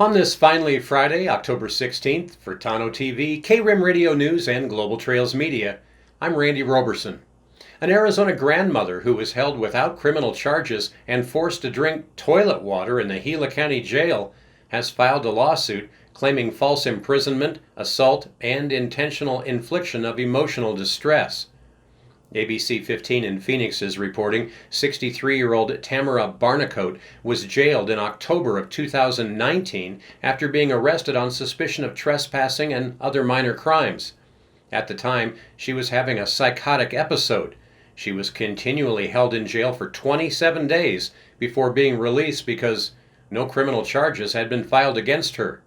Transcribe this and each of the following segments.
On this finally Friday, October 16th, for Tano TV, KRIM Radio News, and Global Trails Media, I'm Randy Roberson. An Arizona grandmother who was held without criminal charges and forced to drink toilet water in the Gila County jail has filed a lawsuit claiming false imprisonment, assault, and intentional infliction of emotional distress. ABC 15 in Phoenix is reporting 63-year-old Tamara Barnicoat was jailed in October of 2019 after being arrested on suspicion of trespassing and other minor crimes. At the time, she was having a psychotic episode. She was continually held in jail for 27 days before being released because no criminal charges had been filed against her.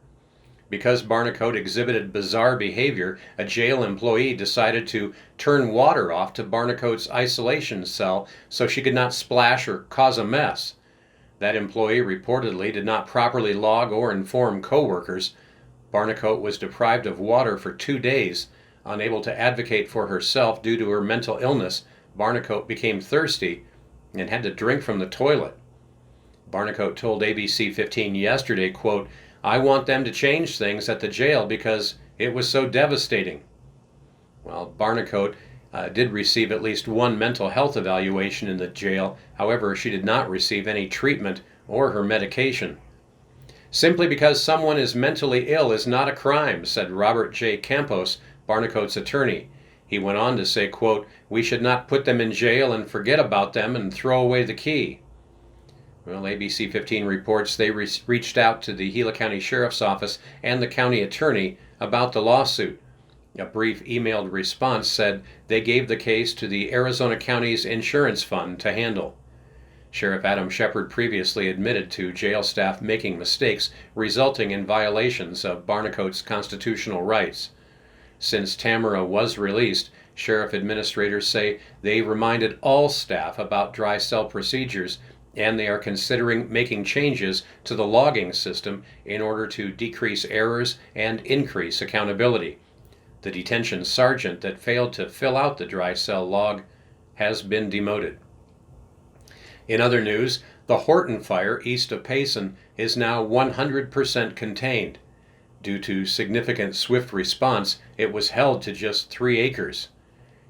Because Barnicoat exhibited bizarre behavior, a jail employee decided to turn water off to Barnicoat's isolation cell so she could not splash or cause a mess. That employee reportedly did not properly log or inform coworkers. Barnicoat was deprived of water for 2 days. Unable to advocate for herself due to her mental illness, Barnicoat became thirsty and had to drink from the toilet. Barnicoat told ABC 15 yesterday, quote, "I want them to change things at the jail because it was so devastating." Well, Barnicoat did receive at least one mental health evaluation in the jail. However, she did not receive any treatment or her medication. "Simply because someone is mentally ill is not a crime," said Robert J. Campos, Barnicoat's attorney. He went on to say, quote, "We should not put them in jail and forget about them and throw away the key." Well, ABC 15 reports they reached out to the Gila County Sheriff's Office and the county attorney about the lawsuit. A brief emailed response said they gave the case to the Arizona County's Insurance Fund to handle. Sheriff Adam Shepard previously admitted to jail staff making mistakes resulting in violations of Barnicoat's constitutional rights. Since Tamara was released, sheriff administrators say they reminded all staff about dry cell procedures, and they are considering making changes to the logging system in order to decrease errors and increase accountability. The detention sergeant that failed to fill out the dry cell log has been demoted. In other news, the Horton Fire east of Payson is now 100% contained. Due to significant swift response, it was held to just 3 acres.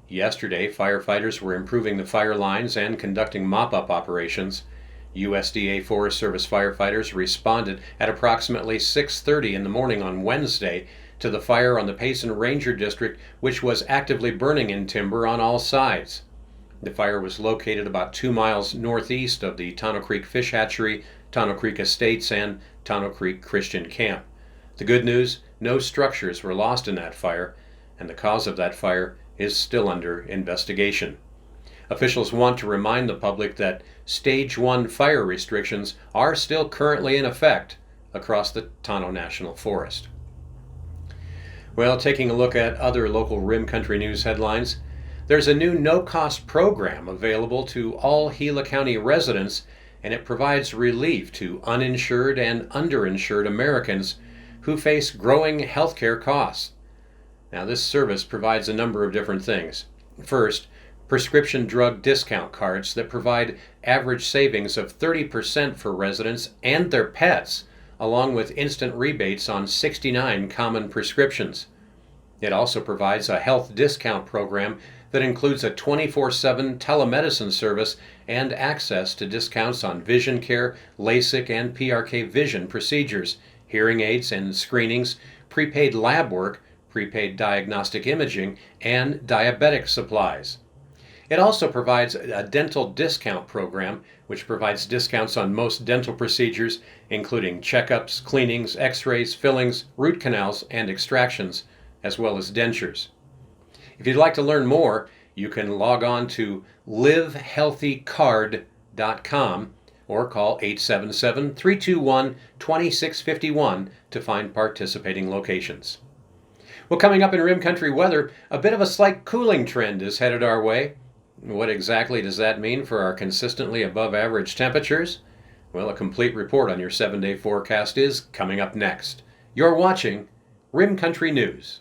Yesterday, firefighters were improving the fire lines and conducting mop-up operations. USDA Forest Service firefighters responded at approximately 6:30 in the morning on Wednesday to the fire on the Payson Ranger District, which was actively burning in timber on all sides. The fire was located about 2 miles northeast of the Tonto Creek Fish Hatchery, Tonto Creek Estates, and Tonto Creek Christian Camp. The good news, no structures were lost in that fire, and the cause of that fire is still under investigation. Officials want to remind the public that Stage 1 fire restrictions are still currently in effect across the Tonto National Forest. Well, taking a look at other local Rim Country news headlines, there's a new no-cost program available to all Gila County residents, and it provides relief to uninsured and underinsured Americans who face growing healthcare costs. Now, this service provides a number of different things. First, prescription drug discount cards that provide average savings of 30% for residents and their pets, along with instant rebates on 69 common prescriptions. It also provides a health discount program that includes a 24/7 telemedicine service and access to discounts on vision care, LASIK and PRK vision procedures, hearing aids and screenings, prepaid lab work, prepaid diagnostic imaging, and diabetic supplies. It also provides a dental discount program, which provides discounts on most dental procedures, including checkups, cleanings, x-rays, fillings, root canals, and extractions, as well as dentures. If you'd like to learn more, you can log on to livehealthycard.com or call 877-321-2651 to find participating locations. Well, coming up in Rim Country weather, a bit of a slight cooling trend is headed our way. What exactly does that mean for our consistently above average temperatures? Well, a complete report on your 7-day forecast is coming up next. You're watching Rim Country News.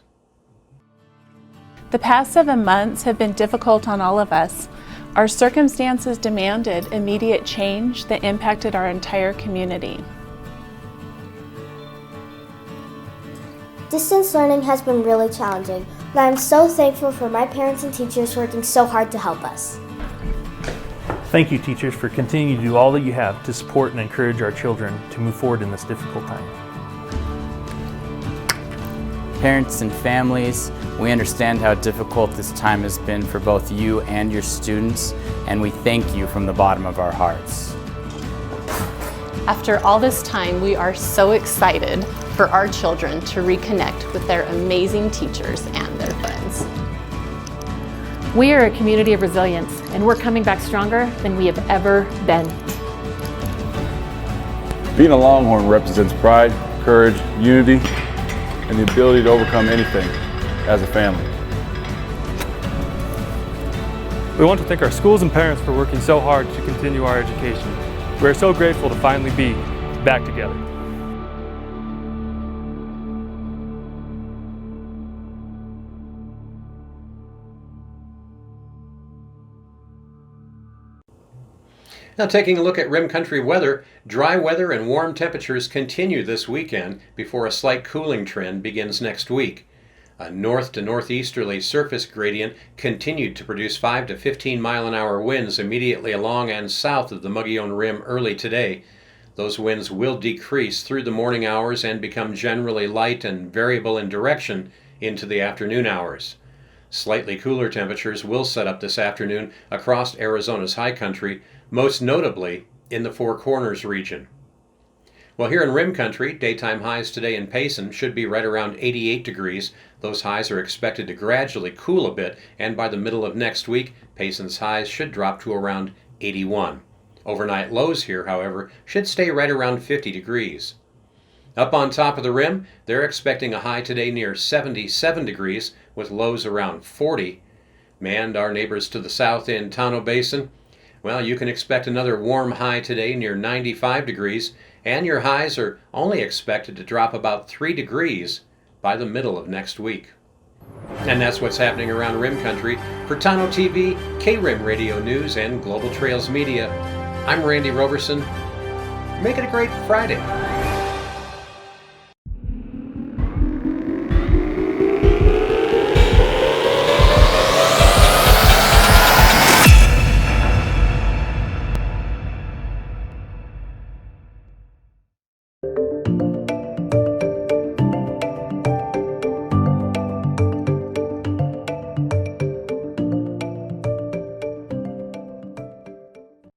The past 7 months have been difficult on all of us. Our circumstances demanded immediate change that impacted our entire community. Distance learning has been really challenging, but I'm so thankful for my parents and teachers working so hard to help us. Thank you, teachers, for continuing to do all that you have to support and encourage our children to move forward in this difficult time. Parents and families, we understand how difficult this time has been for both you and your students, and we thank you from the bottom of our hearts. After all this time, we are so excited for our children to reconnect with their amazing teachers and their friends. We are a community of resilience, and we're coming back stronger than we have ever been. Being a Longhorn represents pride, courage, unity, and the ability to overcome anything as a family. We want to thank our schools and parents for working so hard to continue our education. We are so grateful to finally be back together. Now taking a look at Rim Country weather, dry weather and warm temperatures continue this weekend before a slight cooling trend begins next week. A north to northeasterly surface gradient continued to produce 5 to 15 mile-an-hour winds immediately along and south of the Mogollon Rim early today. Those winds will decrease through the morning hours and become generally light and variable in direction into the afternoon hours. Slightly cooler temperatures will set up this afternoon across Arizona's high country, most notably in the Four Corners region. Well, here in Rim Country, daytime highs today in Payson should be right around 88 degrees. Those highs are expected to gradually cool a bit, and by the middle of next week, Payson's highs should drop to around 81. Overnight lows here, however, should stay right around 50 degrees. Up on top of the Rim, they're expecting a high today near 77 degrees, with lows around 40. And our neighbors to the south in Tonto Basin, well, you can expect another warm high today near 95 degrees, and your highs are only expected to drop about 3 degrees by the middle of next week. And that's what's happening around Rim Country. For Tonto TV, K-Rim Radio News, and Global Trails Media, I'm Randy Roberson. Make it a great Friday.